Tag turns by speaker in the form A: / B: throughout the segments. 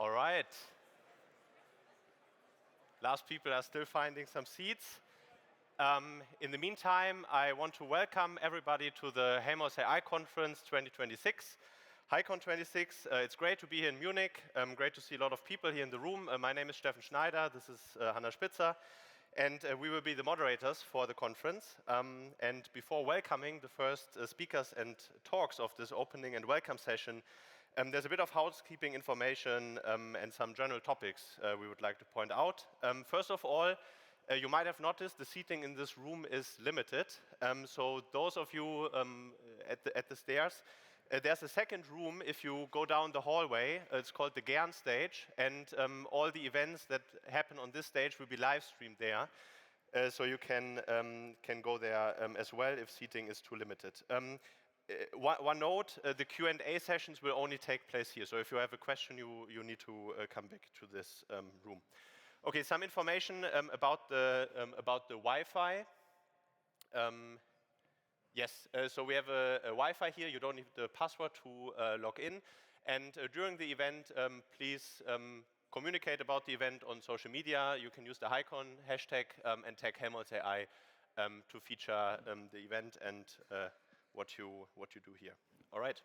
A: All right. Last people are still finding some seats. In the meantime, I want to welcome everybody to the Helmholtz AI Conference 2026. HAICON26, it's great to be here in Munich. Great to see a lot of people here in the room. My name is Steffen Schneider, this is Spitzer, and we will be the moderators for the conference. And before welcoming the first speakers and talks of this opening and welcome session, there's a bit of housekeeping information and some general topics we would like to point out. First of all, you might have noticed the seating in this room is limited. So those of you at the stairs, there's a second room if you go down the hallway. It's called the Gern stage, and all the events that happen on this stage will be live streamed there. So you can go there as well if seating is too limited. One note, the Q&A sessions will only take place here. So if you have a question, you need to come back to this room. Okay, some information about the Wi-Fi. Yes, so we have a Wi-Fi here. You don't need the password to log in. And during the event, please communicate about the event on social media. You can use the HAICON hashtag and tag Helmholtz AI to feature the event and what you do here. All right.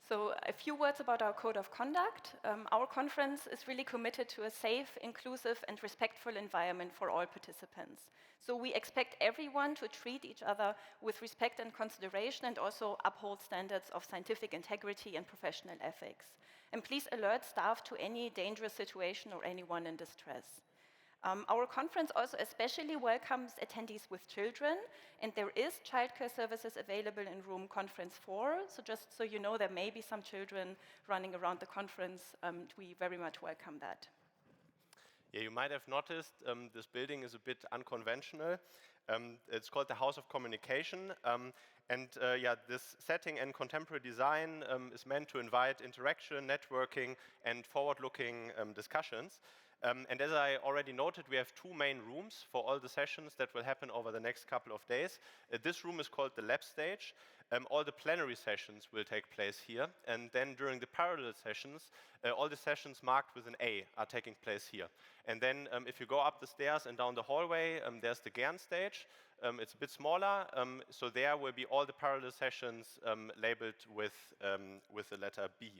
B: So a few words about our code of conduct. Our conference is really committed to a safe, inclusive, and respectful environment for all participants. So we expect everyone to treat each other with respect and consideration and also uphold standards of scientific integrity and professional ethics. And please alert staff to any dangerous situation or anyone in distress. Our conference also especially welcomes attendees with children, and there is childcare services available in room conference 4. So just so you know, there may be some children running around the conference. We very much welcome that.
A: Yeah, you might have noticed this building is a bit unconventional. It's called the House of Communication. This setting and contemporary design is meant to invite interaction, networking, and forward-looking discussions. And as I already noted, we have two main rooms for all the sessions that will happen over the next couple of days. This room is called the lab stage. All the plenary sessions will take place here. And then during the parallel sessions, all the sessions marked with an A are taking place here. And then if you go up the stairs and down the hallway, there's the Gern stage. It's a bit smaller, so there will be all the parallel sessions labeled with the letter B.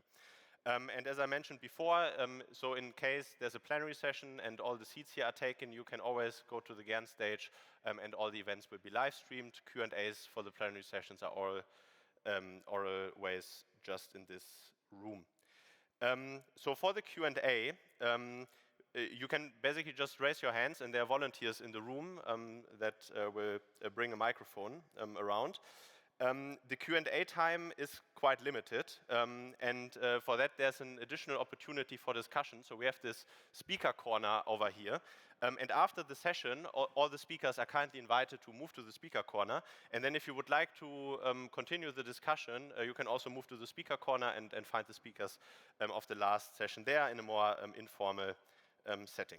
A: And as I mentioned before, so in case there's a plenary session and all the seats here are taken, you can always go to the Gern stage and all the events will be live streamed. Q&As for the plenary sessions are all oral ways just in this room. So for the Q&A, you can basically just raise your hands, and there are volunteers in the room that will bring a microphone around. The Q&A time is quite limited, and for that there's an additional opportunity for discussion. So we have this speaker corner over here, and after the session, all the speakers are kindly invited to move to the speaker corner. And then if you would like to continue the discussion, you can also move to the speaker corner and find the speakers of the last session there in a more informal setting.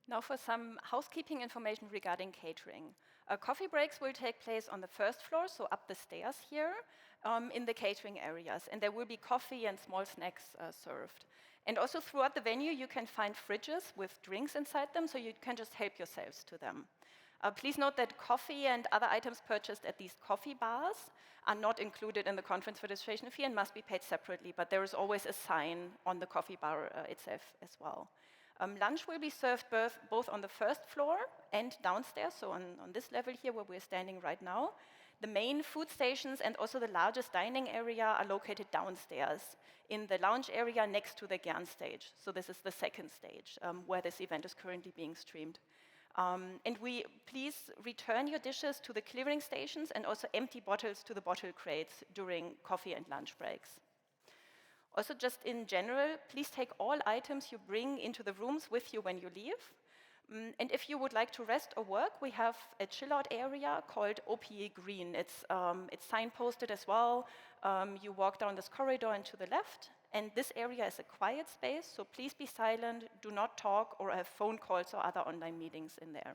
B: Now for some housekeeping information regarding catering. Coffee breaks will take place on the first floor, so up the stairs here, in the catering areas. And there will be coffee and small snacks served. And also throughout the venue, you can find fridges with drinks inside them, so you can just help yourselves to them. Please note that coffee and other items purchased at these coffee bars are not included in the conference registration fee and must be paid separately, but there is always a sign on the coffee bar itself as well. Lunch will be served both on the first floor and downstairs, so on this level here where we're standing right now. The main food stations and also the largest dining area are located downstairs in the lounge area next to the Gern stage. So this is the second stage where this event is currently being streamed. And please return your dishes to the clearing stations and also empty bottles to the bottle crates during coffee and lunch breaks. Also, just in general, please take all items you bring into the rooms with you when you leave. And if you would like to rest or work, we have a chill-out area called OPE Green. It's signposted as well. You walk down this corridor and to the left. And this area is a quiet space, so please be silent, do not talk or have phone calls or other online meetings in there.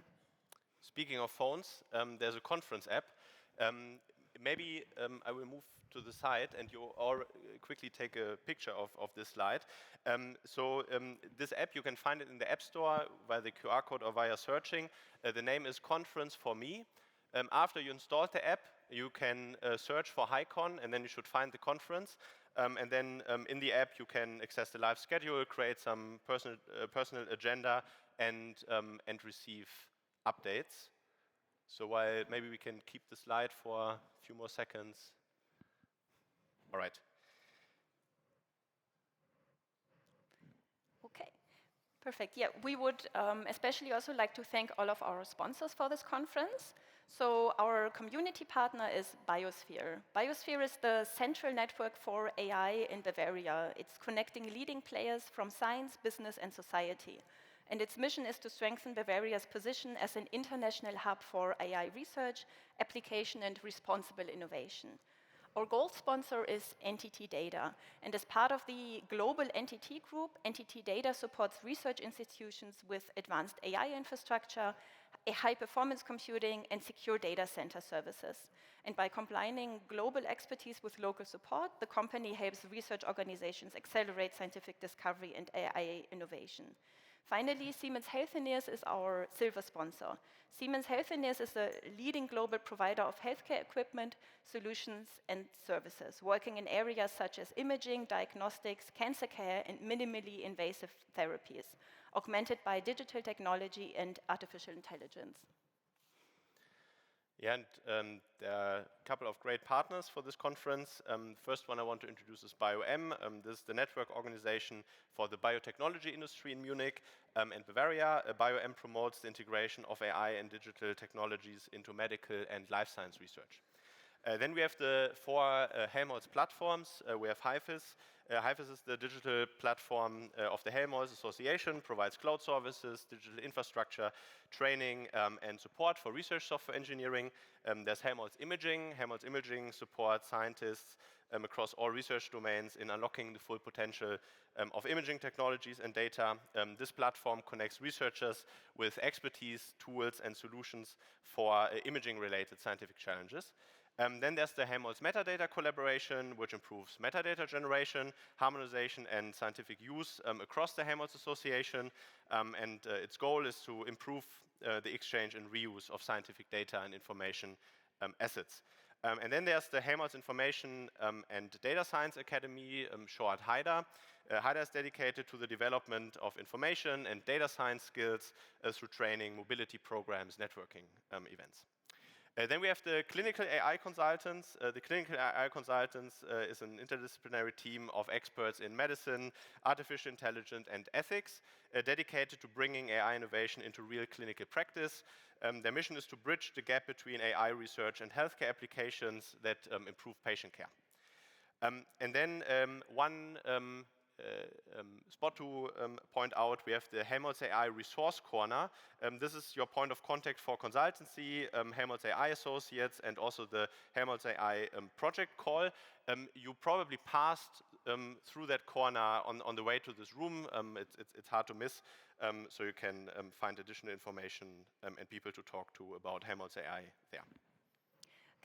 A: Speaking of phones, there's a conference app. Maybe I will move to the side, and you all quickly take a picture of this slide. This app, you can find it in the App Store via the QR code or via searching. The name is Conference for Me. After you install the app, you can search for HAICON, and then you should find the conference. And then in the app, you can access the live schedule, create some personal agenda, and receive updates. So while maybe we can keep the slide for a few more seconds. All right.
B: Okay. Perfect. Yeah, we would especially also like to thank all of our sponsors for this conference. So our community partner is Biosphere. Biosphere is the central network for AI in Bavaria. It's connecting leading players from science, business, and society. And its mission is to strengthen Bavaria's position as an international hub for AI research, application, and responsible innovation. Our gold sponsor is NTT Data, and as part of the global NTT group, NTT Data supports research institutions with advanced AI infrastructure, high-performance computing, and secure data center services. And by combining global expertise with local support, the company helps research organizations accelerate scientific discovery and AI innovation. Finally, Siemens Healthineers is our silver sponsor. Siemens Healthineers is a leading global provider of healthcare equipment, solutions, and services, working in areas such as imaging, diagnostics, cancer care, and minimally invasive therapies, augmented by digital technology and artificial intelligence.
A: Yeah, and there are a couple of great partners for this conference. First one I want to introduce is BioM. This is the network organization for the biotechnology industry in Munich and Bavaria. BioM promotes the integration of AI and digital technologies into medical and life science research. Then we have the four Helmholtz platforms. We have HAIFIS. HAIFIS is the digital platform of the Helmholtz Association, provides cloud services, digital infrastructure, training, and support for research software engineering. There's Helmholtz Imaging. Helmholtz Imaging supports scientists across all research domains in unlocking the full potential of imaging technologies and data. This platform connects researchers with expertise, tools, and solutions for imaging-related scientific challenges. Then there's the Helmholtz metadata collaboration, which improves metadata generation, harmonization, and scientific use across the Helmholtz Association. Its goal is to improve the exchange and reuse of scientific data and information assets. And then there's the Helmholtz Information and Data Science Academy, short HAIDA. HAIDA is dedicated to the development of information and data science skills through training, mobility programs, networking events. Then we have the clinical AI consultants. The clinical AI consultants is an interdisciplinary team of experts in medicine, artificial intelligence, and ethics, dedicated to bringing AI innovation into real clinical practice. Their mission is to bridge the gap between AI research and healthcare applications that improve patient care. And then one spot to point out, we have the Helmholtz AI Resource Corner. This is your point of contact for consultancy, Helmholtz AI Associates, and also the Helmholtz AI project call. You probably passed through that corner on the way to this room. It's hard to miss, so you can find additional information and people to talk to about Helmholtz AI there.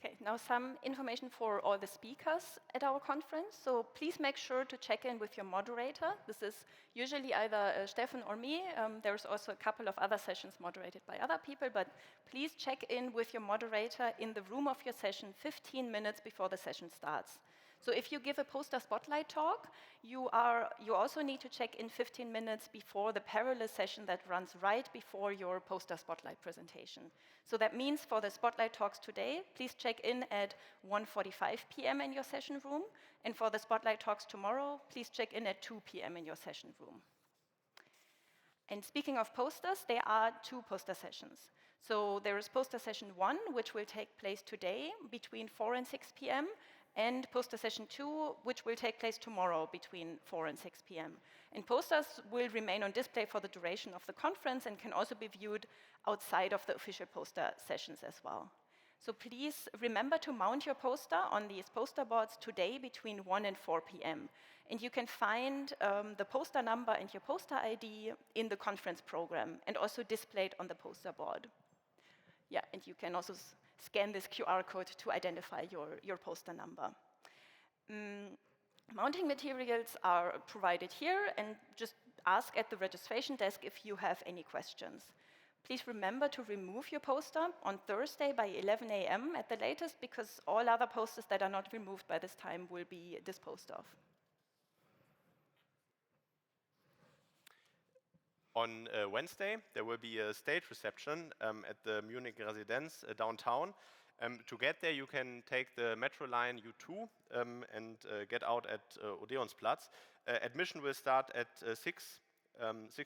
B: Okay, now some information for all the speakers at our conference. So please make sure to check in with your moderator. This is usually either Steffen or me. There's also a couple of other sessions moderated by other people, but please check in with your moderator in the room of your session 15 minutes before the session starts. So if you give a poster spotlight talk, you also need to check in 15 minutes before the parallel session that runs right before your poster spotlight presentation. So that means for the spotlight talks today, please check in at 1:45 p.m. in your session room. And for the spotlight talks tomorrow, please check in at 2 p.m. in your session room. And speaking of posters, there are 2 poster sessions. So there is poster session 1, which will take place today between 4 and 6 p.m., and poster session 2, which will take place tomorrow between 4 and 6 p.m. And posters will remain on display for the duration of the conference and can also be viewed outside of the official poster sessions as well. So please remember to mount your poster on these poster boards today between 1 and 4 p.m. And you can find the poster number and your poster ID in the conference program and also displayed on the poster board. Yeah, and you can also scan this QR code to identify your poster number. Mounting materials are provided here, and just ask at the registration desk if you have any questions. Please remember to remove your poster on Thursday by 11 a.m. at the latest, because all other posters that are not removed by this time will be disposed of.
A: On Wednesday, there will be a stage reception at the Munich Residenz downtown. To get there, you can take the metro line U2 and get out at Odeonsplatz. Admission will start at 6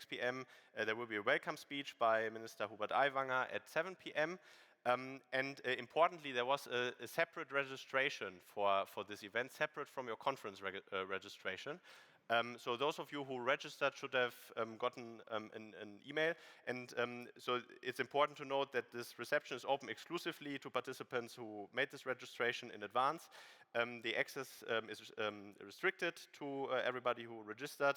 A: p.m. There will be a welcome speech by Minister Hubert Aiwanger at 7 p.m. Importantly, there was a separate registration for this event, separate from your conference registration. So those of you who registered should have gotten an email. And so it's important to note that this reception is open exclusively to participants who made this registration in advance. The access is restricted to everybody who registered.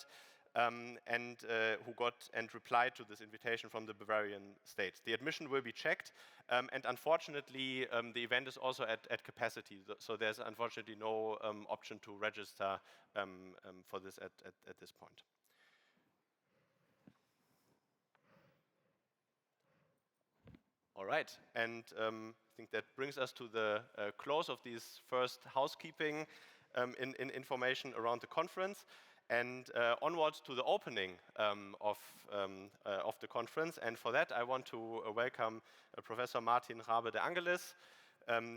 A: And who got and replied to this invitation from the Bavarian state. The admission will be checked, and unfortunately, the event is also at capacity, so there's unfortunately no option to register for this at this point. All right, and I think that brings us to the close of these first housekeeping information around the conference. And onwards to the opening of the conference. And for that, I want to welcome Professor Martin Hrabe de Angelis.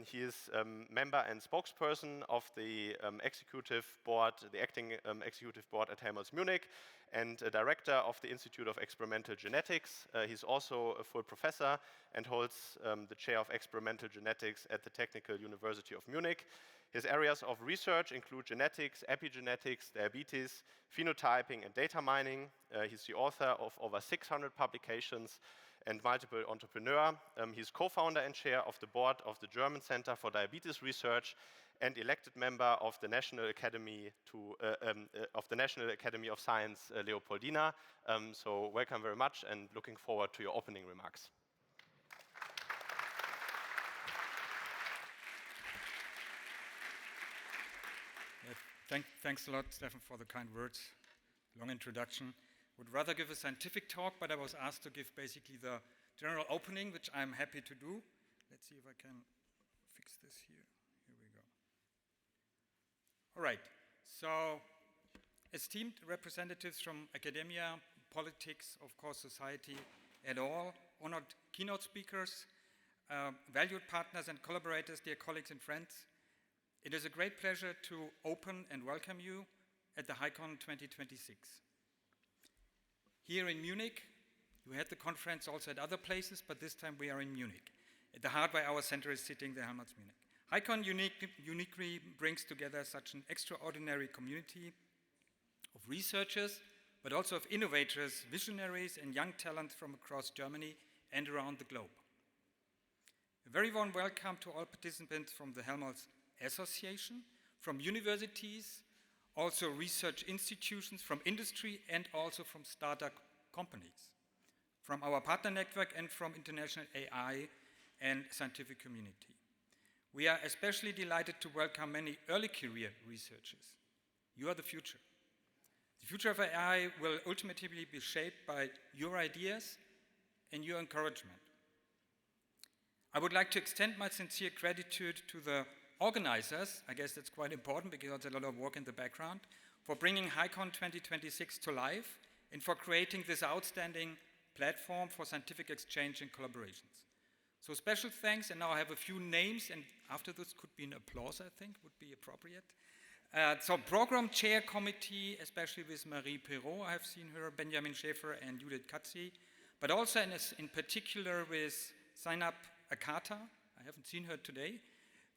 A: He is member and spokesperson of the executive board, the acting executive board at Helmholtz Munich, and a director of the Institute of Experimental Genetics. He's also a full professor and holds the chair of experimental genetics at the Technical University of Munich. His areas of research include genetics, epigenetics, diabetes, phenotyping, and data mining. He's the author of over 600 publications and multiple entrepreneur. He's co-founder and chair of the board of the German Center for Diabetes Research and elected member of the National Academy of Science, Leopoldina. So welcome very much, and looking forward to your opening remarks.
C: Thanks a lot, Steffen, for the kind words. Long introduction. Would rather give a scientific talk, but I was asked to give basically the general opening, which I'm happy to do. Let's see if I can fix this here. Here we go. All right. So, esteemed representatives from academia, politics, of course, society, and all, honored keynote speakers, valued partners and collaborators, dear colleagues and friends, it is a great pleasure to open and welcome you at the HAICON26. Here in Munich, you had the conference also at other places, but this time we are in Munich. At the heart where our center is sitting, the Helmholtz Munich. HAICON uniquely brings together such an extraordinary community of researchers, but also of innovators, visionaries, and young talent from across Germany and around the globe. A very warm welcome to all participants from the Helmholtz Association, from universities, also research institutions, from industry, and also from startup companies, from our partner network and from international AI and scientific community. We are especially delighted to welcome many early career researchers. You are the future. The future of AI will ultimately be shaped by your ideas and your encouragement. I would like to extend my sincere gratitude to the organizers, I guess that's quite important because there's a lot of work in the background, for bringing HAICON26 to life and for creating this outstanding platform for scientific exchange and collaborations. So special thanks, and now I have a few names, and after this could be an applause, I think, would be appropriate. So Program Chair Committee, especially with Marie Piraud, I have seen her, Benjamin Schäfer and Judith Katzi, but also in particular with Zainab Akata, I haven't seen her today,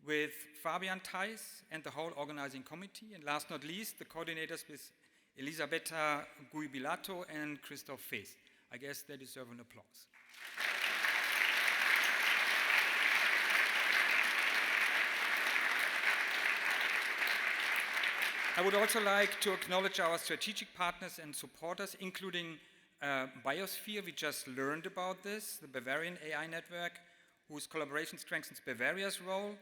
C: with Fabian, Theis, and the whole organizing committee, and last not least, the coordinators with Elisabetta Guibilato and Christoph Feest. I guess they deserve an applause. I would also like to acknowledge our strategic partners and supporters, including Biosphere. We just learned about this, the Bavarian AI network, whose collaboration strengthens Bavaria's role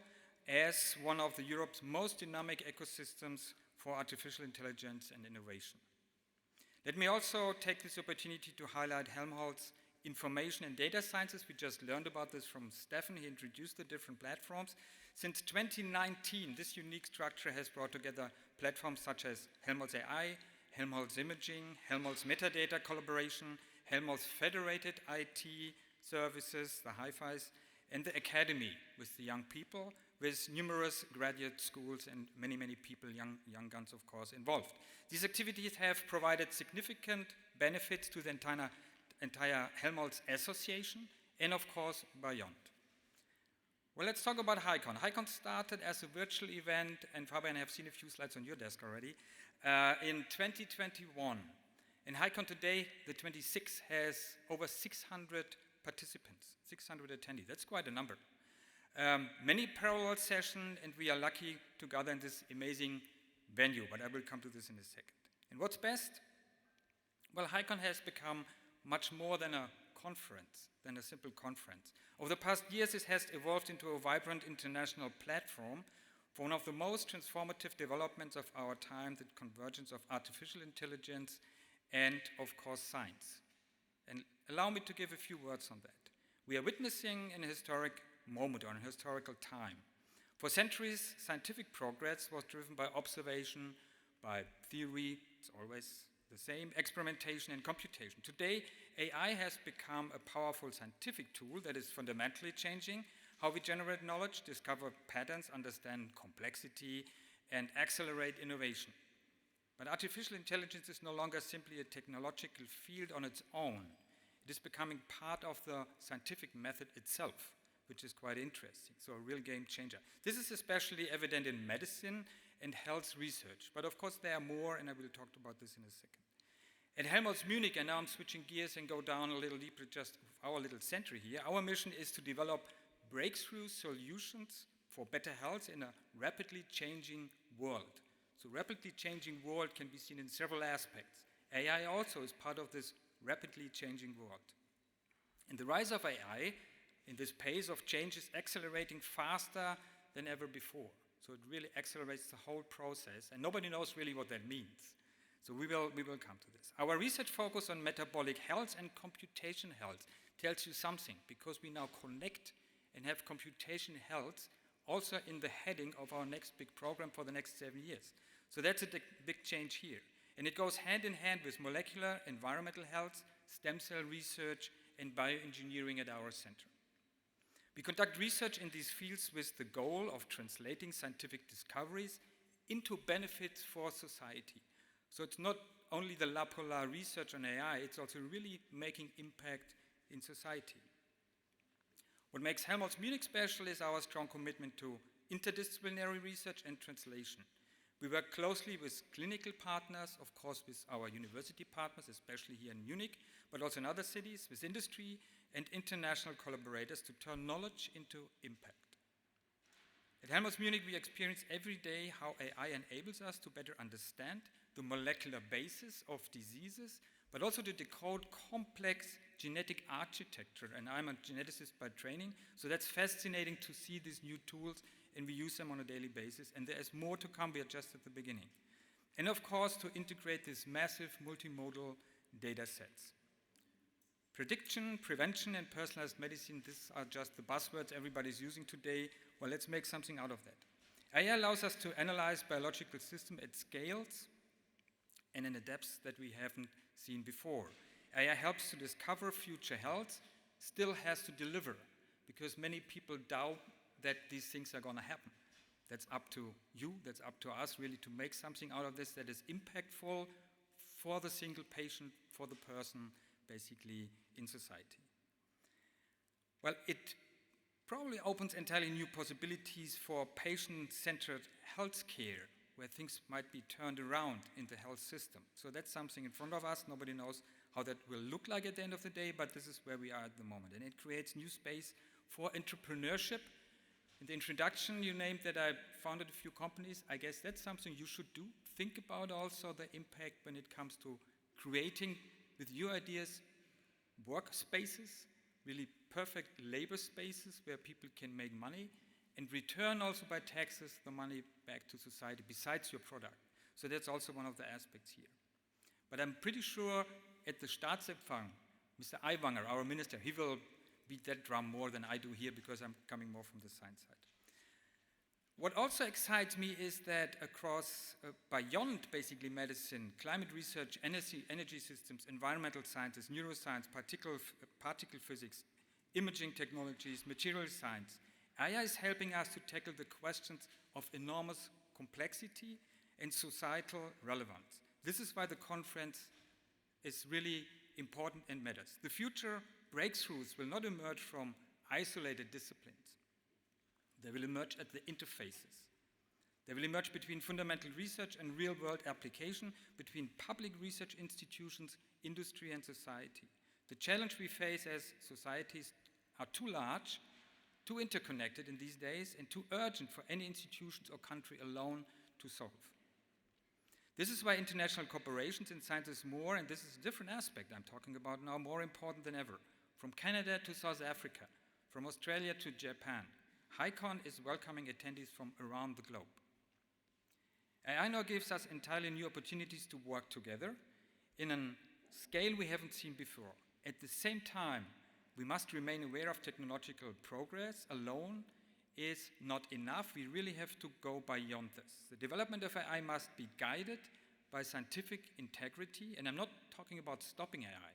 C: as one of Europe's most dynamic ecosystems for artificial intelligence and innovation. Let me also take this opportunity to highlight Helmholtz Information and Data Sciences. We just learned about this from Steffen. He introduced the different platforms. Since 2019, this unique structure has brought together platforms such as Helmholtz AI, Helmholtz Imaging, Helmholtz Metadata Collaboration, Helmholtz Federated IT Services, the HiFis, and the Academy with the young people, with numerous graduate schools and many, many people, young guns, of course, involved. These activities have provided significant benefits to the entire Helmholtz Association and, of course, beyond. Well, let's talk about HAICON. HAICON started as a virtual event, and Fabian, I have seen a few slides on your desk already, in 2021. And HAICON today, the 26, has over 600 participants, 600 attendees. That's quite a number. Many parallel sessions, and we are lucky to gather in this amazing venue, but I will come to this in a second. And what's best? Well, HAICON has become much more than a conference, than a simple conference. Over the past years, it has evolved into a vibrant international platform for one of the most transformative developments of our time, the convergence of artificial intelligence and, of course, science. And allow me to give a few words on that. We are witnessing an historic moment or an historical time. For centuries, scientific progress was driven by observation, by theory, it's always the same, experimentation and computation. Today, AI has become a powerful scientific tool that is fundamentally changing how we generate knowledge, discover patterns, understand complexity, and accelerate innovation. But artificial intelligence is no longer simply a technological field on its own. It is becoming part of the scientific method itself, which is quite interesting, so a real game changer. This is especially evident in medicine and health research, but of course there are more, and I will talk about this in a second. At Helmholtz Munich, and now I'm switching gears and go down a little deeper just our little center here, our mission is to develop breakthrough solutions for better health in a rapidly changing world. So rapidly changing world can be seen in several aspects. AI also is part of this rapidly changing world. And the rise of AI in this pace of change is accelerating faster than ever before. So it really accelerates the whole process, and nobody knows really what that means. So we will come to this. Our research focus on metabolic health and computation health tells you something, because we now connect and have computation health also in the heading of our next big program for the next 7 years. So that's a big change here. And it goes hand in hand with molecular, environmental health, stem cell research, and bioengineering at our center. We conduct research in these fields with the goal of translating scientific discoveries into benefits for society. So it's not only the la polar research on AI, it's also really making impact in society. What makes Helmholtz Munich special is our strong commitment to interdisciplinary research and translation. We work closely with clinical partners, of course with our university partners, especially here in Munich, but also in other cities, with industry and international collaborators to turn knowledge into impact. At Helmholtz Munich, we experience every day how AI enables us to better understand the molecular basis of diseases, but also to decode complex genetic architecture. And I'm a geneticist by training, so that's fascinating to see these new tools, and we use them on a daily basis. And there is more to come, we are just at the beginning. And of course, to integrate these massive multimodal data sets. Prediction, prevention, and personalized medicine, these are just the buzzwords everybody's using today. Well, let's make something out of that. AI allows us to analyze biological systems at scales and in a depth that we haven't seen before. AI helps to discover future health, still has to deliver, because many people doubt that these things are going to happen. That's up to you, that's up to us really to make something out of this that is impactful for the single patient, for the person, basically in society. Well, it probably opens entirely new possibilities for patient-centered healthcare, where things might be turned around in the health system. So that's something in front of us. Nobody knows how that will look like at the end of the day, but this is where we are at the moment. And it creates new space for entrepreneurship. In the introduction, you named that I founded a few companies. I guess that's something you should do. Think about also the impact when it comes to creating, with your ideas, workspaces, really perfect labor spaces where people can make money, and return also by taxes the money back to society besides your product. So that's also one of the aspects here. But I'm pretty sure at the Staatsempfang, Mr. Aiwanger, our minister, he will beat that drum more than I do here because I'm coming more from the science side. What also excites me is that across, beyond basically medicine, climate research, energy systems, environmental sciences, neuroscience, particle physics, imaging technologies, material science, AI is helping us to tackle the questions of enormous complexity and societal relevance. This is why the conference is really important and matters. The future breakthroughs will not emerge from isolated disciplines. They will emerge at the interfaces. They will emerge between fundamental research and real-world application, between public research institutions, industry, and society. The challenge we face as societies are too large, too interconnected in these days, and too urgent for any institutions or country alone to solve. This is why international cooperations in science is more, and this is a different aspect I'm talking about now, more important than ever. From Canada to South Africa, from Australia to Japan, HAICON is welcoming attendees from around the globe. AI now gives us entirely new opportunities to work together in a scale we haven't seen before. At the same time, we must remain aware of technological progress alone is not enough. We really have to go beyond this. The development of AI must be guided by scientific integrity, and I'm not talking about stopping AI.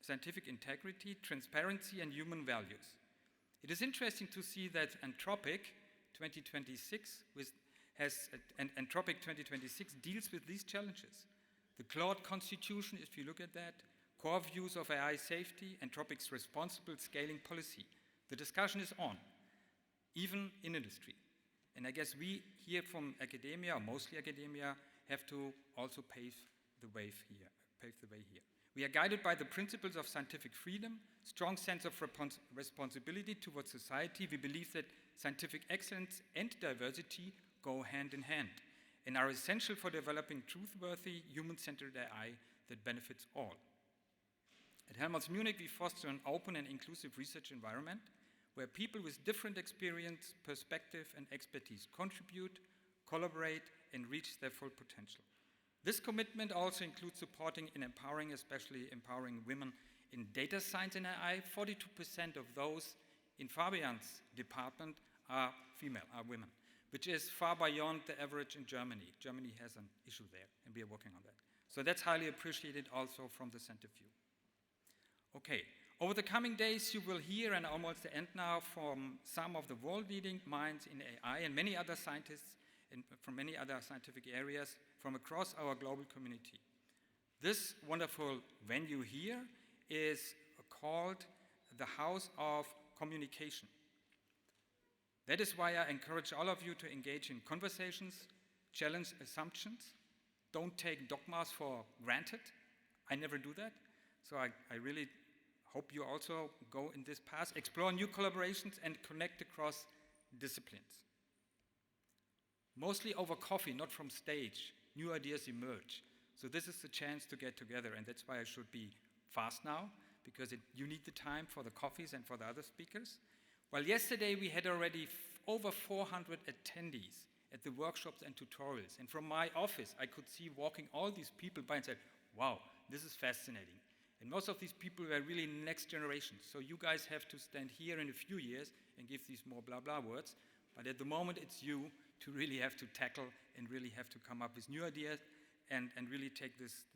C: Scientific integrity, transparency, and human values. It is interesting to see that Anthropic 2026 deals with these challenges. The Claude Constitution, if you look at that, core views of AI safety, Anthropic's responsible scaling policy. The discussion is on, even in industry. And I guess we here from academia, or mostly academia, have to also pave the way here. We are guided by the principles of scientific freedom, strong sense of responsibility towards society. We believe that scientific excellence and diversity go hand in hand and are essential for developing truthworthy, human-centered AI that benefits all. At Helmholtz Munich, we foster an open and inclusive research environment where people with different experience, perspective, and expertise contribute, collaborate, and reach their full potential. This commitment also includes supporting and empowering, especially empowering women in data science and AI. 42% of those in Fabian's department are female, are women, which is far beyond the average in Germany. Germany has an issue there, and we are working on that. So that's highly appreciated also from the center view. Okay, over the coming days you will hear, and almost the end now, from some of the world-leading minds in AI and many other scientists from many other scientific areas from across our global community. This wonderful venue here is called the House of Communication. That is why I encourage all of you to engage in conversations, challenge assumptions, don't take dogmas for granted. I never do that, so I really hope you also go in this path, explore new collaborations and connect across disciplines. Mostly over coffee, not from stage, new ideas emerge. So this is the chance to get together, and that's why I should be fast now, because you need the time for the coffees and for the other speakers. Well, yesterday we had already over 400 attendees at the workshops and tutorials, and from my office I could see walking all these people by and said, wow, this is fascinating. And most of these people were really next generation, so you guys have to stand here in a few years and give these more blah blah words, but at the moment it's you to really have to tackle and really have to come up with new ideas and really take this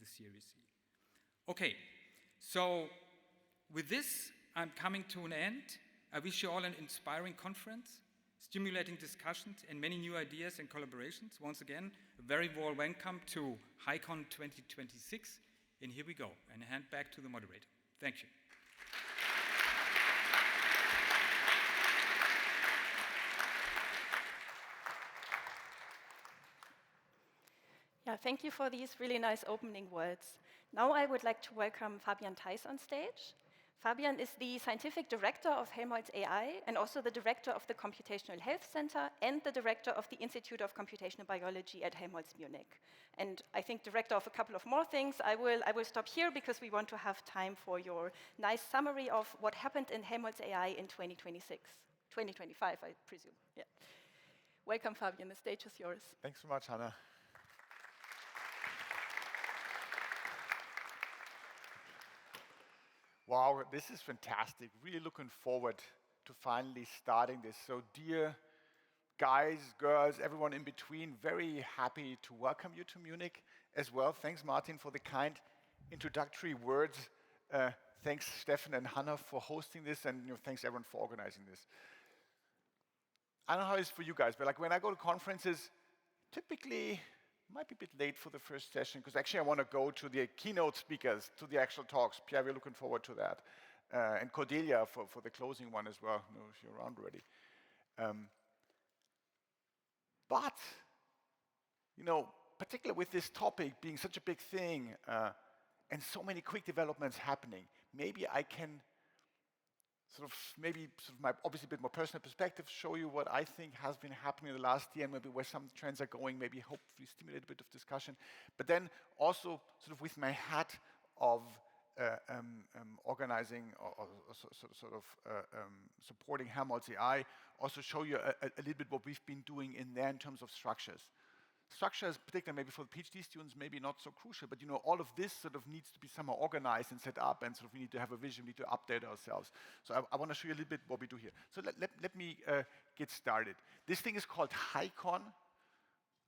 C: seriously. Okay, so with this, I'm coming to an end. I wish you all an inspiring conference, stimulating discussions, and many new ideas and collaborations. Once again, a very warm welcome to HAICON 2026, and here we go, and I hand back to the moderator. Thank you.
B: Yeah, thank you for these really nice opening words. Now I would like to welcome Fabian Theis on stage. Fabian is the scientific director of Helmholtz AI and also the director of the Computational Health Center and the director of the Institute of Computational Biology at Helmholtz Munich. And I think director of a couple of more things. I will stop here because we want to have time for your nice summary of what happened in Helmholtz AI in 2026. 2025, I presume. Yeah. Welcome, Fabian. The stage is yours.
D: Thanks so much, Hannah. Wow, this is fantastic. Really looking forward to finally starting this. So dear guys, girls, everyone in between, very happy to welcome you to Munich as well. Thanks, Martin, for the kind introductory words. Thanks, Steffen and Hannah, for hosting this, and thanks everyone for organizing this. I don't know how it is for you guys, but like when I go to conferences, typically might be a bit late for the first session, because actually I want to go to the keynote speakers, to the actual talks. Pierre, we're looking forward to that. And Cordelia for the closing one as well, if you're around already. But, particularly with this topic being such a big thing, and so many quick developments happening, maybe I can my obviously a bit more personal perspective, show you what I think has been happening in the last year, and maybe where some trends are going, maybe hopefully stimulate a bit of discussion. But then also with my hat of organizing or supporting Helmholtz AI, also show you a little bit what we've been doing in there in terms of structures. Structures, particularly maybe for the PhD students, maybe not so crucial, but all of this needs to be somehow organized and set up, and we need to have a vision, we need to update ourselves. So I want to show you a little bit what we do here. So let me get started. This thing is called HAICON.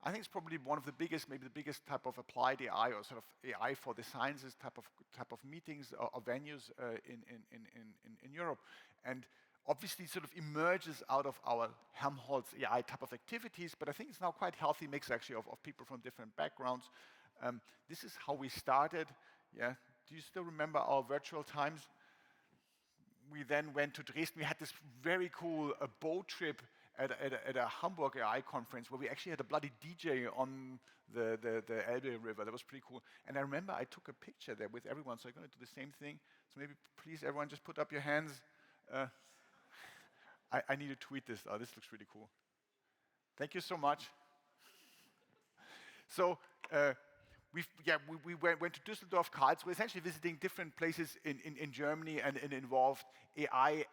D: I think it's probably one of the biggest, maybe the biggest type of applied AI or AI for the sciences type of meetings or venues in Europe. And obviously emerges out of our Helmholtz AI type of activities, but I think it's now quite healthy mix actually of people from different backgrounds. This is how we started. Yeah, do you still remember our virtual times? We then went to Dresden. We had this very cool boat trip at a Hamburg AI conference where we actually had a bloody DJ on the Elbe River. That was pretty cool. And I remember I took a picture there with everyone, so I'm going to do the same thing. So maybe please everyone just put up your hands. I need to tweet this. Oh, this looks really cool. Thank you so much. So we went to Düsseldorf, Karlsruhe, essentially visiting different places in Germany, and involved AI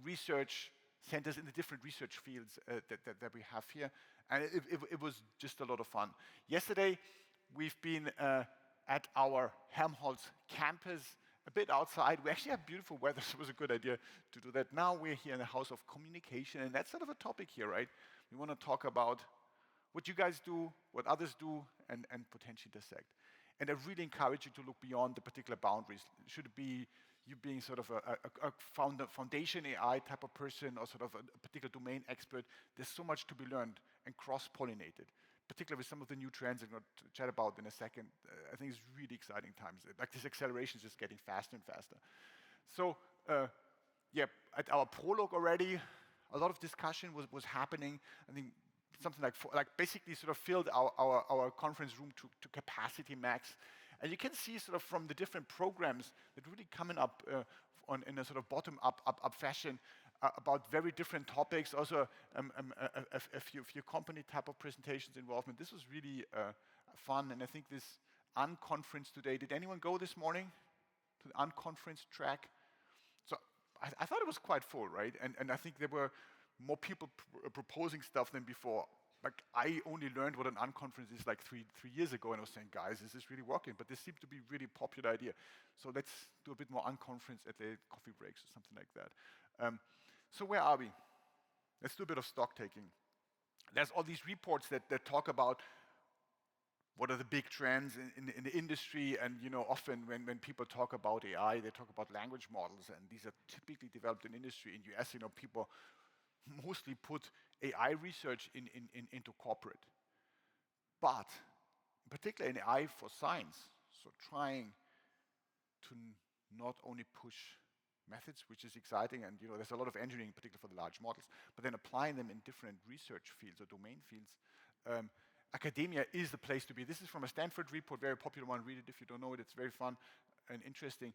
D: research centers in the different research fields that we have here. And it was just a lot of fun. Yesterday, we've been at our Helmholtz campus, a bit outside. We actually have beautiful weather, so it was a good idea to do that. Now we're here in the House of Communication, and that's a topic here, right? We want to talk about what you guys do, what others do, and potentially dissect. And I really encourage you to look beyond the particular boundaries. Should it be you being a foundation AI type of person, or a particular domain expert? There's so much to be learned and cross-pollinated, particularly with some of the new trends I'm going to chat about in a second. I think it's really exciting times. Like this acceleration is just getting faster and faster. So, at our prologue already, a lot of discussion was happening. I think something like basically filled our conference room to capacity max. And you can see from the different programs that really coming up in a bottom-up fashion about very different topics. Also, a few company type of presentations involvement. This was really fun, and I think this unconference today. Did anyone go this morning to the unconference track? So I thought it was quite full, right? And I think there were more people proposing stuff than before. Like I only learned what an unconference is like three years ago, and I was saying, guys, is this really working? But this seemed to be a really popular idea. So let's do a bit more unconference at the coffee breaks or something like that. So where are we? Let's do a bit of stock taking. There's all these reports that talk about what are the big trends in the industry, and often when people talk about AI, they talk about language models, and these are typically developed in industry. In US, people mostly put AI research into corporate. But in particular in AI for science, so trying to not only push methods, which is exciting, and there's a lot of engineering, particularly for the large models, but then applying them in different research fields or domain fields. Academia is the place to be. This is from a Stanford report, very popular one. Read it if you don't know it. It's very fun and interesting.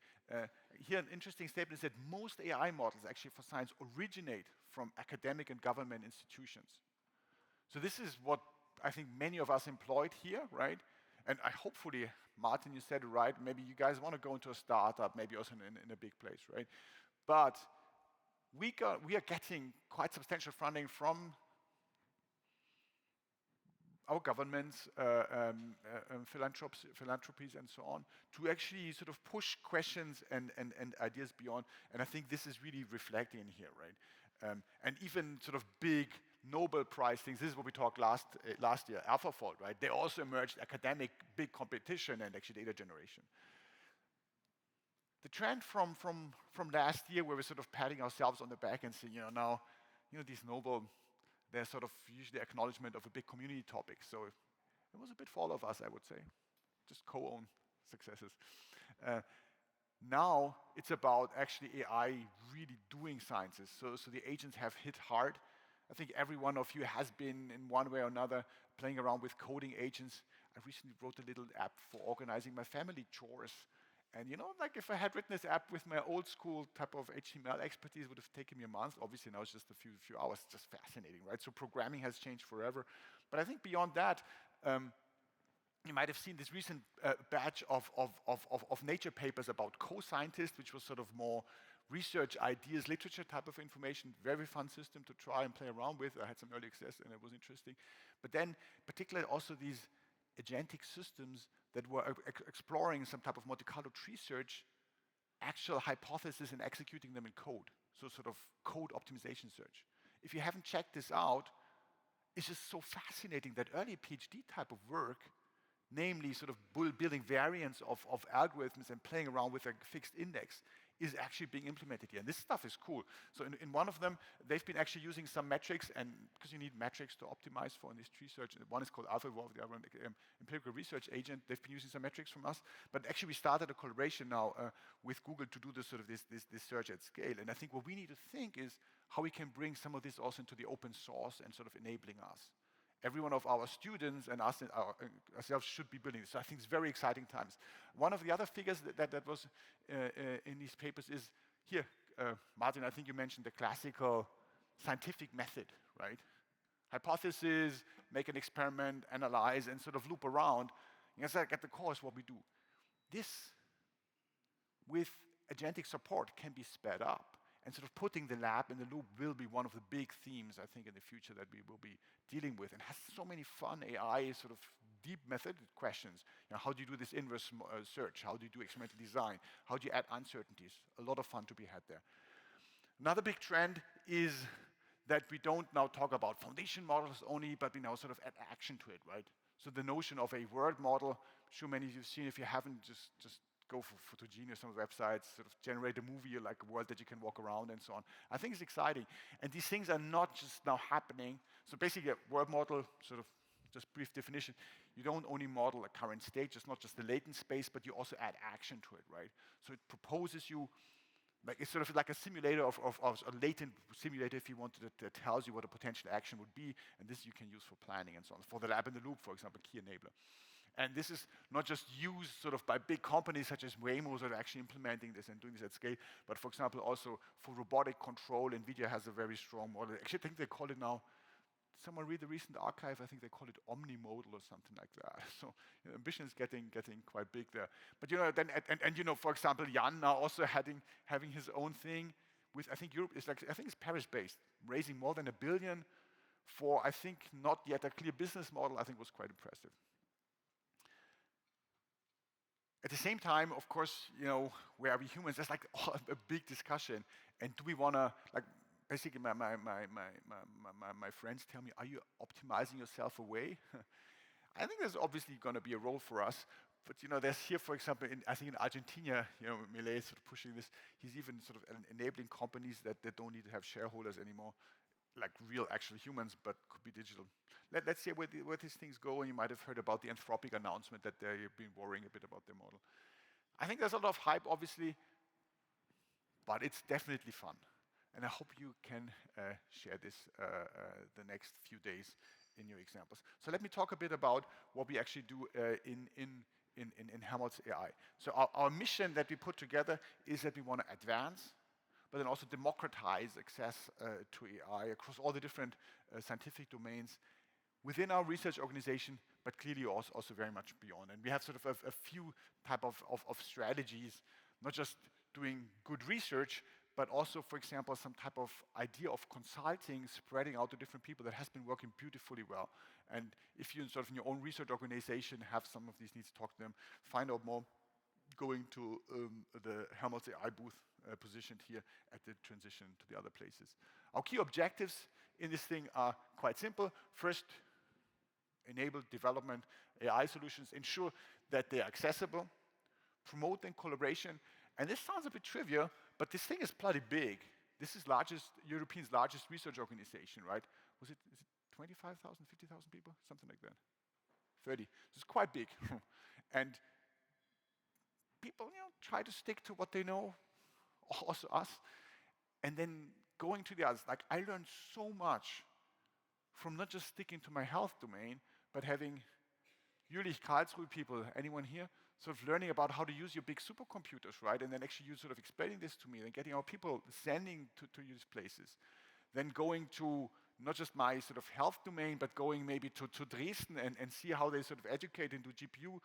D: Here, an interesting statement is that most AI models actually for science originate from academic and government institutions. So this is what I think many of us employed here, right? And hopefully, Martin, you said it right, maybe you guys want to go into a startup, maybe also in a big place, right? But we are getting quite substantial funding from our governments, philanthropies and so on, to actually sort of push questions and ideas beyond. And I think this is really reflecting in here, right? And even sort of big Nobel Prize things, this is what we talked last year, AlphaFold, right? They also emerged academic, big competition and actually data generation. The trend from last year, where we're sort of patting ourselves on the back and saying, now, these Nobel, they're sort of usually acknowledgement of a big community topic. So it was a bit for all of us, I would say. Just co-own successes. Now it's about actually AI really doing sciences. So the agents have hit hard. I think every one of you has been in one way or another playing around with coding agents. I recently wrote a little app for organizing my family chores. And like if I had written this app with my old school type of HTML expertise, it would have taken me a month. Obviously now it's just a few hours. It's just fascinating, right? So programming has changed forever. But I think beyond that, you might have seen this recent batch of Nature papers about co-scientists, which was sort of more research ideas, literature type of information. Very fun system to try and play around with. I had some early access and it was interesting. But then particularly also these agentic systems that were exploring some type of Monte Carlo tree search, actual hypotheses and executing them in code. So sort of code optimization search. If you haven't checked this out, it's just so fascinating that early PhD type of work, namely sort of building variants of algorithms and playing around with a fixed index, is actually being implemented here. And this stuff is cool. So in one of them, they've been actually using some metrics, and because you need metrics to optimize for in this tree search. One is called AlphaEvolve, the other one empirical research agent. They've been using some metrics from us. But actually we started a collaboration now with Google to do this sort of this search at scale. And I think what we need to think is how we can bring some of this also into the open source and sort of enabling us. Every one of our students and us ourselves should be building this. So I think it's very exciting times. One of the other figures that was in these papers is here, Martin, I think you mentioned the classical scientific method, right? Hypothesis, make an experiment, analyze, and sort of loop around. And that's like at the core is what we do. This, with agentic support, can be sped up. And sort of putting the lab in the loop will be one of the big themes, I think, in the future that we will be dealing with. And has so many fun AI sort of deep method questions. How do you do this inverse search? How do you do experimental design? How do you add uncertainties? A lot of fun to be had there. Another big trend is that we don't now talk about foundation models only, but we now sort of add action to it, right? So the notion of a world model, I'm sure many of you have seen. If you haven't, just go for Photogenius, some websites, sort of generate a movie like a world that you can walk around and so on. I think it's exciting. And these things are not just now happening. So basically a world model, sort of just brief definition, you don't only model a current state, it's not just the latent space, but you also add action to it, right? So it proposes you, like it's sort of like a simulator of a latent simulator, if you wanted, that tells you what a potential action would be, and this you can use for planning and so on. For the lab in the loop, for example, key enabler. And this is not just used sort of by big companies such as Waymo that are actually implementing this and doing this at scale, but for example also for robotic control, NVIDIA has a very strong model. Actually, I think they call it now, someone read the recent archive, I think they call it omnimodal or something like that. So ambition is getting quite big there. But then, and for example, Jan now also having his own thing with, I think Europe is like, I think it's Paris-based, raising more than $1 billion for, I think, not yet a clear business model. I think was quite impressive. At the same time, of course, where are we humans? There's like a big discussion. And do we want to, like, basically my friends tell me, are you optimizing yourself away? I think there's obviously going to be a role for us. But there's here, for example, I think in Argentina, Milei is sort of pushing this. He's even sort of enabling companies that don't need to have shareholders anymore, like real, actual humans, but could be digital. Let's see where these things go, and you might have heard about the Anthropic announcement that they've been worrying a bit about their model. I think there's a lot of hype, obviously, but it's definitely fun. And I hope you can share this the next few days in your examples. So let me talk a bit about what we actually do in Helmholtz AI. So our mission that we put together is that we want to advance, but then also democratize access to AI across all the different scientific domains within our research organization, but clearly also very much beyond. And we have sort of a few type of strategies, not just doing good research, but also, for example, some type of idea of consulting, spreading out to different people that has been working beautifully well. And if you sort of in your own research organization have some of these needs, talk to them, find out more, going to the Helmholtz AI booth positioned here at the transition to the other places. Our key objectives in this thing are quite simple. First, enable development AI solutions, ensure that they are accessible, promoting collaboration. And this sounds a bit trivial, but this thing is bloody big. This is Europe's largest research organization, right? Is it 25,000, 50,000 people? Something like that. 30. This is quite big. And people, try to stick to what they know, also us, and then going to the others. Like, I learned so much from not just sticking to my health domain, but having Jülich, Karlsruhe people, anyone here, sort of learning about how to use your big supercomputers, right? And then actually you sort of explaining this to me, and getting our people sending to these places. Then going to not just my sort of health domain, but going maybe to Dresden and see how they sort of educate into GPU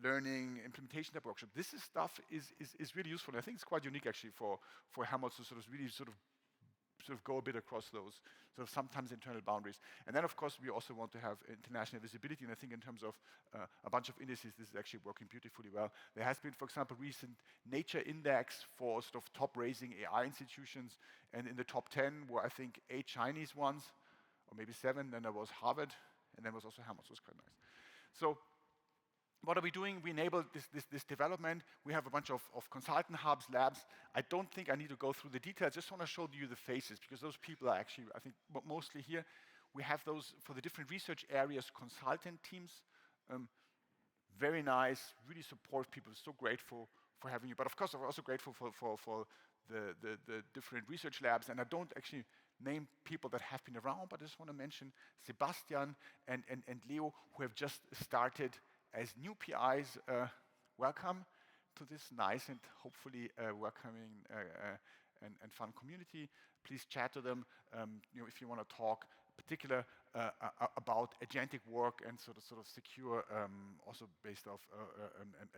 D: learning, implementation type workshop. This stuff is really useful. And I think it's quite unique actually for Helmholtz to really sort of go a bit across those sort of sometimes internal boundaries. And then of course we also want to have international visibility, and I think in terms of a bunch of indices, this is actually working beautifully well. There has been, for example, recent Nature Index for sort of top raising AI institutions, and in the top 10 were I think 8 Chinese ones, or maybe 7, then there was Harvard, and then was also Helmholtz, was quite nice. So what are we doing? We enable this development. We have a bunch of consultant hubs, labs. I don't think I need to go through the details. I just want to show you the faces, because those people are actually, I think, mostly here. We have those for the different research areas, consultant teams. Very nice, really support people. So grateful for having you. But of course, I'm also grateful for the different research labs. And I don't actually name people that have been around, but I just want to mention Sebastian and Leo, who have just started as new PIs. Welcome to this nice and hopefully welcoming and fun community. Please chat to them if you want to talk particular about agentic work and sort of secure, also based off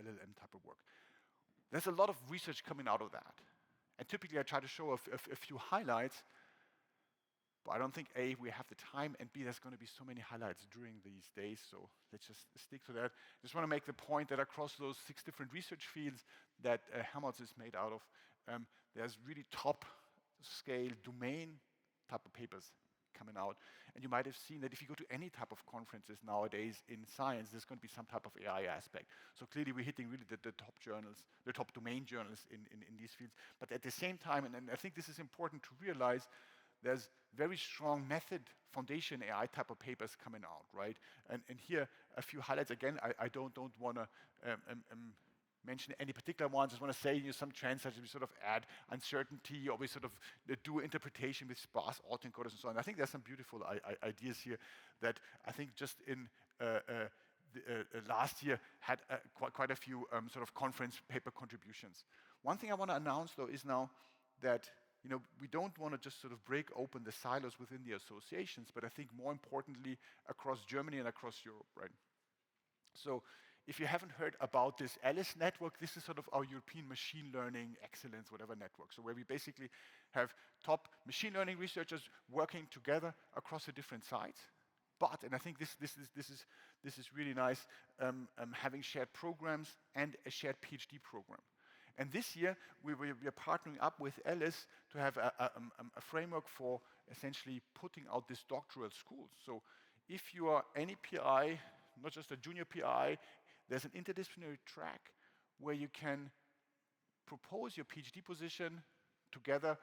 D: LLM type of work. There's a lot of research coming out of that. And typically I try to show a few highlights, but I don't think A, we have the time, and B, there's going to be so many highlights during these days, so let's just stick to that. Just want to make the point that across those 6 different research fields that Helmholtz is made out of, there's really top-scale domain type of papers coming out. And you might have seen that if you go to any type of conferences nowadays in science, there's going to be some type of AI aspect. So clearly we're hitting really the top journals, the top domain journals in these fields. But at the same time, and I think this is important to realize, there's very strong method foundation AI type of papers coming out, right? And here, a few highlights. Again, I don't want to mention any particular ones. I just want to say some trends such as we sort of add uncertainty, or we sort of do interpretation with sparse autoencoders and so on. I think there's some beautiful ideas here that I think just in last year had quite a few sort of conference paper contributions. One thing I want to announce though is now that we don't want to just sort of break open the silos within the associations, but I think more importantly across Germany and across Europe, right? So if you haven't heard about this ALICE network, this is sort of our European machine learning excellence, whatever network. So where we basically have top machine learning researchers working together across the different sites. But, and I think this is really nice, having shared programs and a shared PhD program. And this year, we are partnering up with ALICE to have a framework for essentially putting out these doctoral schools. So if you are any PI, not just a junior PI, there's an interdisciplinary track where you can propose your PhD position together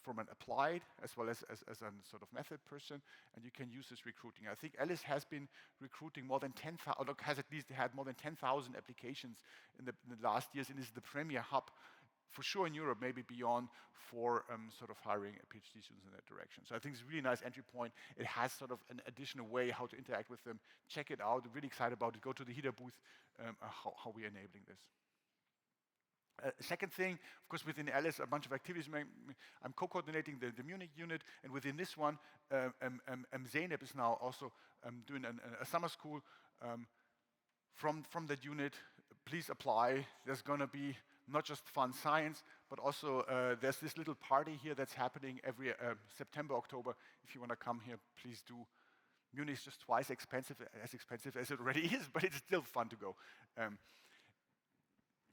D: from an applied as well as a sort of method person, and you can use this recruiting. I think ALICE has been recruiting more than 10,000, or has at least had more than 10,000 applications in the last years, and is the premier hub, for sure in Europe, maybe beyond, for sort of hiring PhD students in that direction. So I think it's a really nice entry point. It has sort of an additional way how to interact with them. Check it out. I'm really excited about it. Go to the HIDA booth, how we're enabling this. Second thing, of course, within ALICE, a bunch of activities. I'm co-coordinating the Munich unit, and within this one, Zeynep is now also doing a summer school from that unit. Please apply. There's going to be not just fun science, but also there's this little party here that's happening every September, October. If you want to come here, please do. Munich is just twice as expensive as it already is, but it's still fun to go.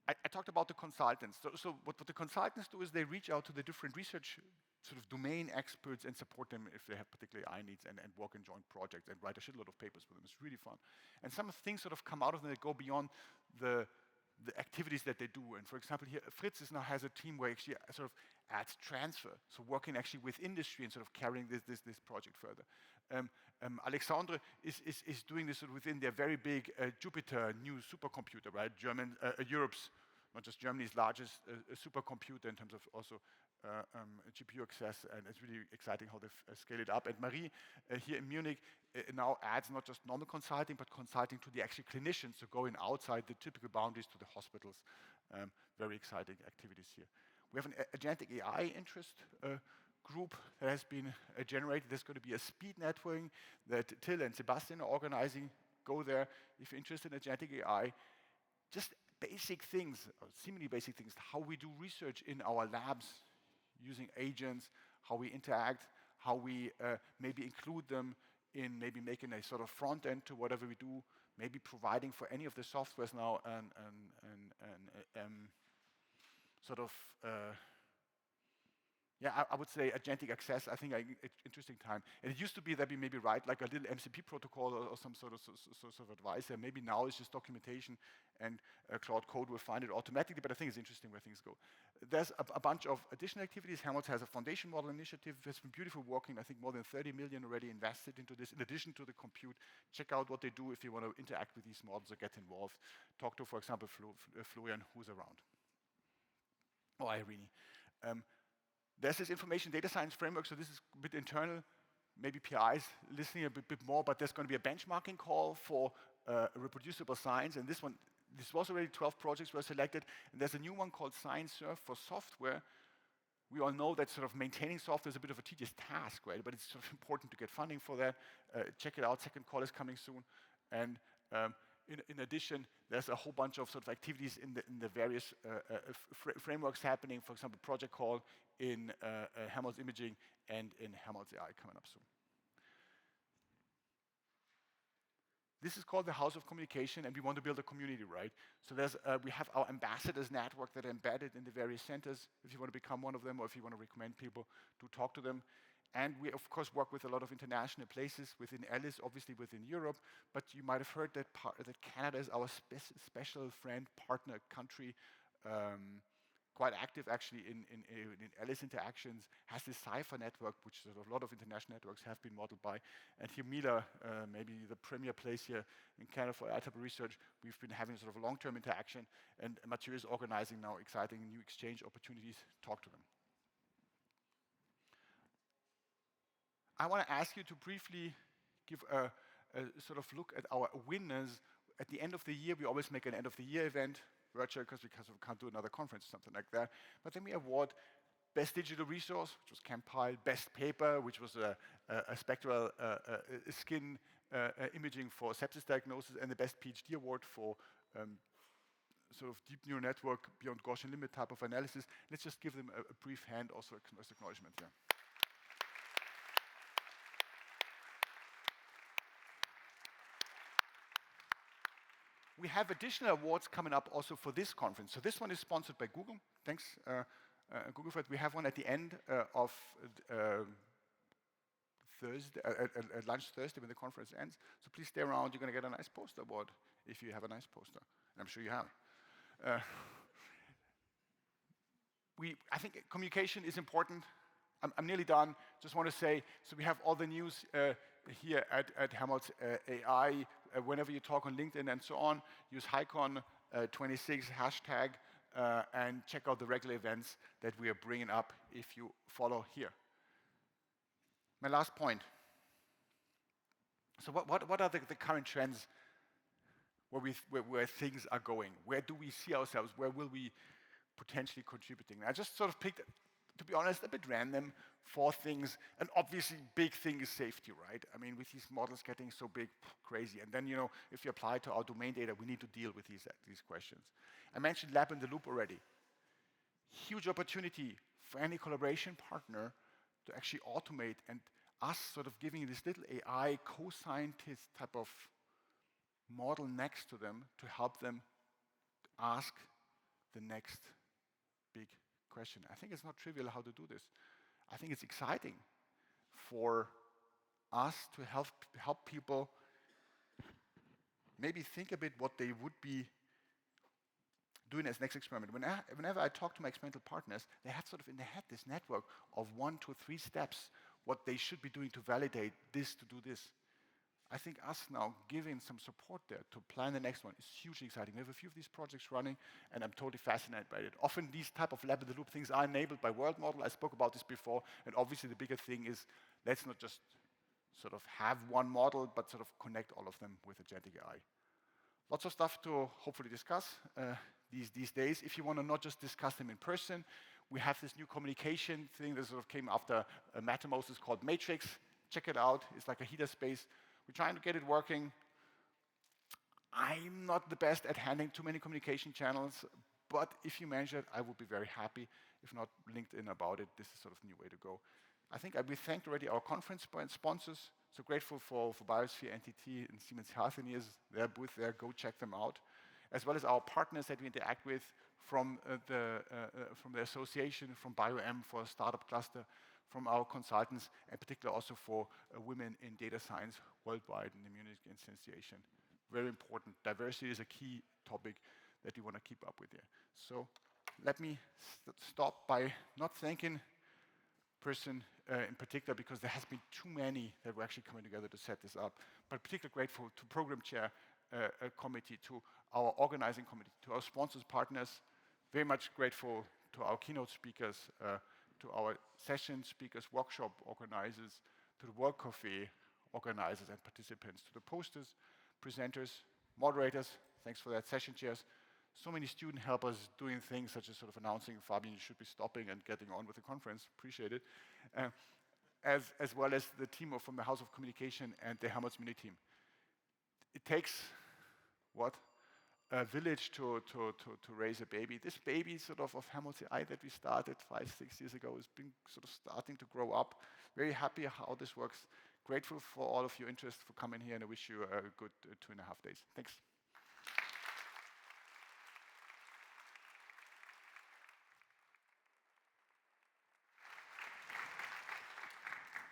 D: I talked about the consultants. So what the consultants do is they reach out to the different research sort of domain experts and support them if they have particular AI needs and work in joint projects and write a shitload of papers with them. It's really fun. And some things sort of come out of them that go beyond the activities that they do. And for example, here, Fritz now has a team where actually sort of adds transfer, so working actually with industry and sort of carrying this project further. Alexandre is doing this sort of within their very big Jupyter new supercomputer, right? Europe's, not just Germany's largest supercomputer in terms of also GPU access, and it's really exciting how they've scaled it up. And Marie, here in Munich, now adds not just normal consulting, but consulting to the actual clinicians, so going outside the typical boundaries to the hospitals. Very exciting activities here. We have an agentic AI interest group that has been generated. There's going to be a speed networking that Till and Sebastian are organizing. Go there if you're interested in agentic AI. Just basic things, or seemingly basic things, how we do research in our labs using agents, how we interact, how we maybe include them in maybe making a sort of front end to whatever we do, maybe providing for any of the softwares now sort of yeah, I would say agentic access. I think interesting time. And it used to be that we maybe write like a little MCP protocol or some sort of advice. And maybe now it's just documentation, and Cloud Code will find it automatically. But I think it's interesting where things go. There's a bunch of additional activities. Helmholtz has a foundation model initiative. It's been beautiful working. I think more than 30 million already invested into this. In addition to the compute, check out what they do if you want to interact with these models or get involved. Talk to, for example, Florian, who's around, or Irene. There's this information data science framework, so this is a bit internal. Maybe PIs listening a bit more, but there's going to be a benchmarking call for reproducible science, and this was already 12 projects were selected, and there's a new one called ScienceSurf for software. We all know that sort of maintaining software is a bit of a tedious task, right? But it's sort of important to get funding for that. Check it out, second call is coming soon. And in addition, there's a whole bunch of sort of activities in the various frameworks happening. For example, project call in Helmholtz Imaging and in Helmholtz AI coming up soon. This is called the House of Communication, and we want to build a community, right? So we have our ambassadors network that are embedded in the various centers. If you want to become one of them, or if you want to recommend people to talk to them. And we, of course, work with a lot of international places within Alice, obviously within Europe. But you might have heard that Canada is our special friend, partner country, quite active actually in Alice interactions, has this Cypher network, which sort of a lot of international networks have been modeled by. And here, Mila, maybe the premier place here in Canada for AI research, we've been having sort of a long-term interaction, and Mathieu is organizing now exciting new exchange opportunities. Talk to them. I want to ask you to briefly give a sort of look at our winners. At the end of the year, we always make an end of the year event, virtual, because we can't do another conference or something like that. But then we award Best Digital Resource, which was Campile, Best Paper, which was a spectral skin imaging for sepsis diagnosis, and the Best PhD Award for sort of deep neural network beyond Gaussian limit type of analysis. Let's just give them a brief hand, also as acknowledgement here. We have additional awards coming up also for this conference. So this one is sponsored by Google. Thanks, Google, for it. We have one at the end of Thursday, at lunch Thursday when the conference ends. So please stay around. You're going to get a nice poster award if you have a nice poster. And I'm sure you have. I think communication is important. I'm nearly done. Just want to say, so we have all the news here at Helmholtz AI. Whenever you talk on LinkedIn and so on, use HAICON26 hashtag and check out the regular events that we are bringing up if you follow here. My last point. So what are the current trends where things are going? Where do we see ourselves? Where will we potentially contributing? I just sort of picked, to be honest, a bit random, 4 things. And obviously, big thing is safety, right? I mean, with these models getting so big, crazy. And then, if you apply to our domain data, we need to deal with these questions. I mentioned Lab in the Loop already. huge opportunity for any collaboration partner to actually automate, and us sort of giving this little AI co-scientist type of model next to them to help them ask the next big question. I think it's not trivial how to do this. I think it's exciting for us to help people maybe think a bit what they would be doing as next experiment. Whenever I talk to my experimental partners, they have sort of in their head this network of 1, 2, 3 steps, what they should be doing to validate this, to do this. I think us now giving some support there to plan the next one is hugely exciting. We have a few of these projects running, and I'm totally fascinated by it. Often these type of lab-in-the-loop things are enabled by world model. I spoke about this before, and obviously the bigger thing is let's not just sort of have one model, but sort of connect all of them with agentic AI. Lots of stuff to hopefully discuss these days. If you want to not just discuss them in person, we have this new communication thing that sort of came after Mattermost. It's called Matrix. Check it out. It's like a header space. We're trying to get it working. I'm not the best at handling too many communication channels, but if you manage it, I would be very happy. If not, LinkedIn about it. This is sort of a new way to go. I think we thanked already our conference sponsors. So grateful for Biosphere, NTT, and Siemens Healthineers. Their booth there, go check them out. As well as our partners that we interact with from the association, from BioM for a startup cluster, from our consultants, and particularly also for women in data science worldwide in the Munich instantiation. Very important. Diversity is a key topic that we want to keep up with here. So let me stop by not thanking person in particular, because there has been too many that were actually coming together to set this up, but particularly grateful to program chair committee, to our organizing committee, to our sponsors, partners, very much grateful to our keynote speakers, to our session speakers, workshop organizers, to the World Coffee organizers and participants, to the posters, presenters, moderators, thanks for that, session chairs, so many student helpers doing things such as sort of announcing, Fabian, you should be stopping and getting on with the conference, appreciate it, as well as the team from the House of Communication and the Helmholtz Munich team. It takes, what? A village to raise a baby. This baby sort of Helmholtz AI that we started 5, 6 years ago has been sort of starting to grow up. Very happy how this works. Grateful for all of your interest for coming here, and I wish you a good 2.5 days. Thanks.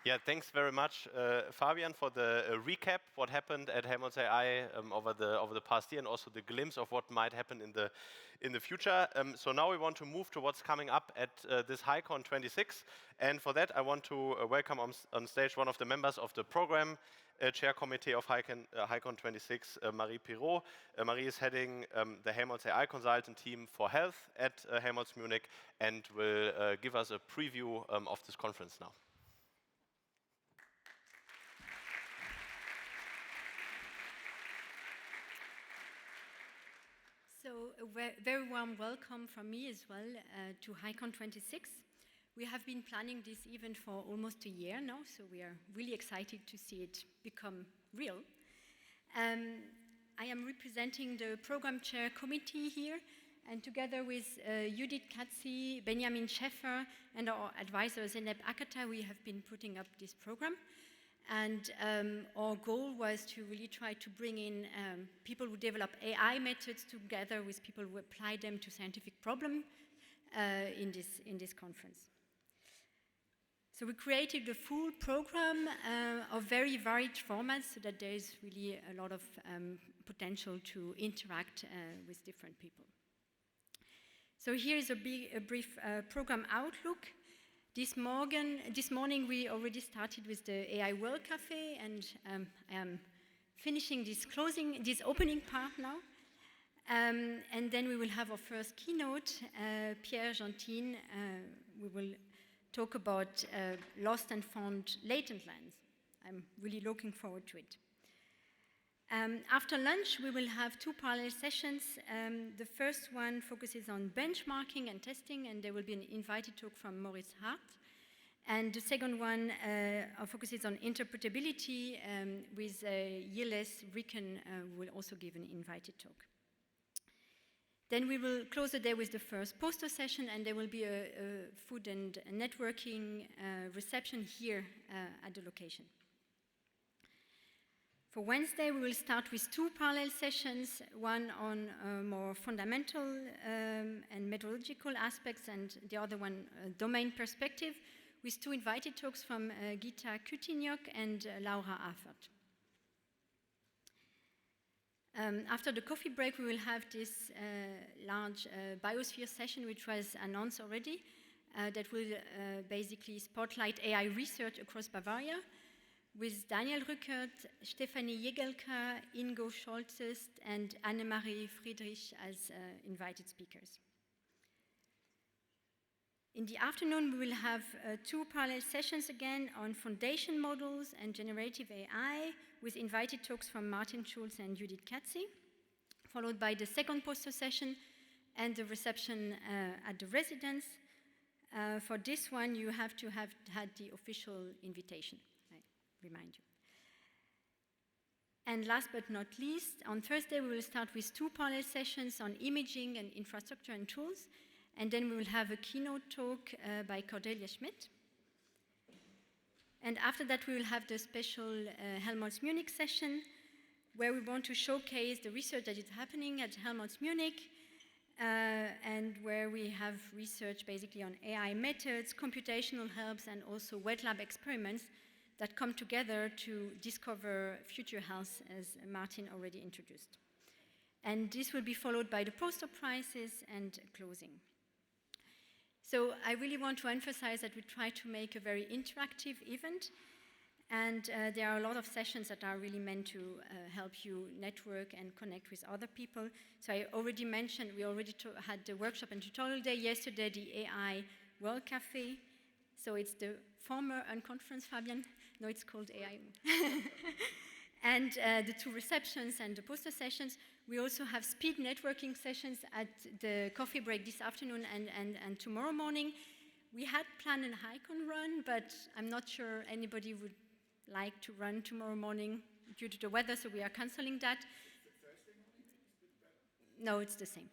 A: Yeah, thanks very much, Fabian, for the recap, what happened at Helmholtz AI over the past year, and also the glimpse of what might happen in the future. So now we want to move to what's coming up at this HAICON26, and for that I want to welcome on stage one of the members of the program chair committee of HAICON26, Marie Piraud. Marie is heading the Helmholtz AI consultant team for health at Helmholtz Munich, and will give us a preview of this conference now.
E: So a very warm welcome from me as well to HAICON26. We have been planning this event for almost a year now, so we are really excited to see it become real. I am representing the program chair committee here, and together with Judith Katzi, Benjamin Schäfer, and our advisor Zeynep Akata, we have been putting up this program. And our goal was to really try to bring in people who develop AI methods together with people who apply them to scientific problems in this conference. So we created a full program of very varied formats so that there is really a lot of potential to interact with different people. So here is a brief program outlook. This morning we already started with the AI World Cafe, and I am finishing this opening part now. And then we will have our first keynote. Pierre Gentine, we will talk about lost and found latent lines. I'm really looking forward to it. After lunch, we will have 2 parallel sessions. The first one focuses on benchmarking and testing, and there will be an invited talk from Maurice Hart. And the second one focuses on interpretability with Yiles Ricken will also give an invited talk. Then we will close the day with the first poster session, and there will be a food and networking reception here at the location. For Wednesday, we will start with 2 parallel sessions, one on more fundamental and methodological aspects, and the other one domain perspective, with 2 invited talks from Gita Kutinyok and Laura Affert. After the coffee break, we will have this large biosphere session, which was announced already, that will basically spotlight AI research across Bavaria, with Daniel Rückert, Stefanie Jegelka, Ingo Scholzes, and Annemarie Friedrich as invited speakers. In the afternoon, we will have 2 parallel sessions again on foundation models and generative AI, with invited talks from Martin Schulz and Judith Katzi, followed by the second poster session and the reception at the residence. For this one, you have to have had the official invitation, I remind you. And last but not least, on Thursday, we will start with 2 parallel sessions on imaging and infrastructure and tools. And then we will have a keynote talk by Cordelia Schmidt. And after that, we will have the special Helmholtz Munich session, where we want to showcase the research that is happening at Helmholtz Munich, and where we have research basically on AI methods, computational helps, and also wet lab experiments that come together to discover future health, as Martin already introduced. And this will be followed by the poster prizes and closing. So I really want to emphasize that we try to make a very interactive event, and there are a lot of sessions that are really meant to help you network and connect with other people. So I already mentioned, we already had the workshop and tutorial day yesterday, the AI World Cafe. So it's the former unconference, Fabian. No, it's called AI. And the 2 receptions and the poster sessions. We also have speed networking sessions at the coffee break this afternoon and tomorrow morning. We had planned a HAICON run, but I'm not sure anybody would like to run tomorrow morning due to the weather, so we are canceling that.
D: Is it Thursday morning?
E: No, it's the same.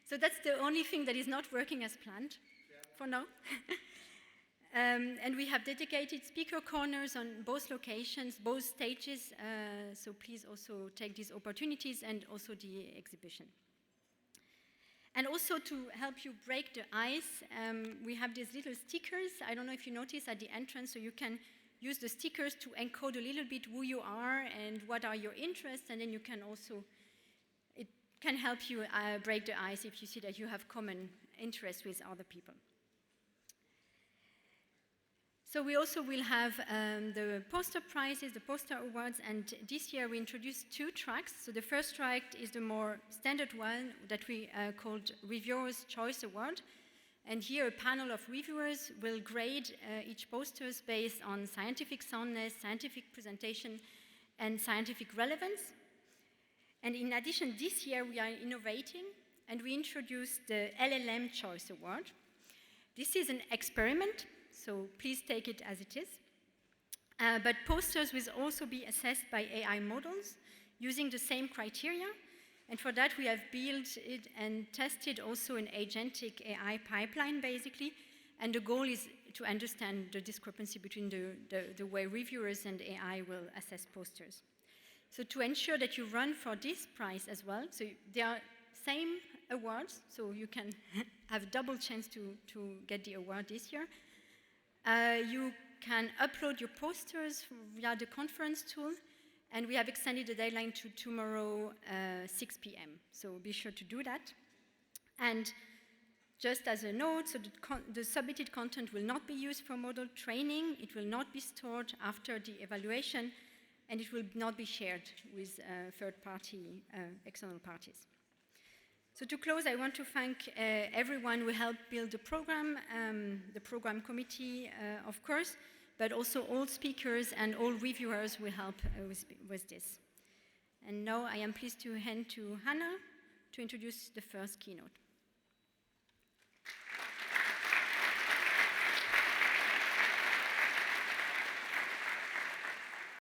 E: So that's the only thing that is not working as planned for now. And we have dedicated speaker corners on both locations, both stages, so please also take these opportunities, and also the exhibition. And also to help you break the ice, we have these little stickers. I don't know if you notice at the entrance, so you can use the stickers to encode a little bit who you are and what are your interests, and then you can also, it can help you break the ice if you see that you have common interests with other people. So we also will have the poster prizes, the poster awards, and this year we introduced 2 tracks. So the first track is the more standard one that we called Reviewer's Choice Award. And here a panel of reviewers will grade each posters based on scientific soundness, scientific presentation, and scientific relevance. And in addition, this year we are innovating, and we introduced the LLM Choice Award. This is an experiment, so please take it as it is. But posters will also be assessed by AI models using the same criteria. And for that, we have built it and tested also an agentic AI pipeline, basically. And the goal is to understand the discrepancy between the way reviewers and AI will assess posters. So to ensure that you run for this prize as well, so they are same awards, so you can have a double chance to get the award this year. You can upload your posters via the conference tool, and we have extended the deadline to tomorrow, 6 p.m. So be sure to do that. And just as a note, so the submitted content will not be used for model training, it will not be stored after the evaluation, and it will not be shared with third-party external parties. So to close, I want to thank everyone who helped build the program committee, of course, but also all speakers and all reviewers who help with this. And now I am pleased to hand to Hannah to introduce the first keynote.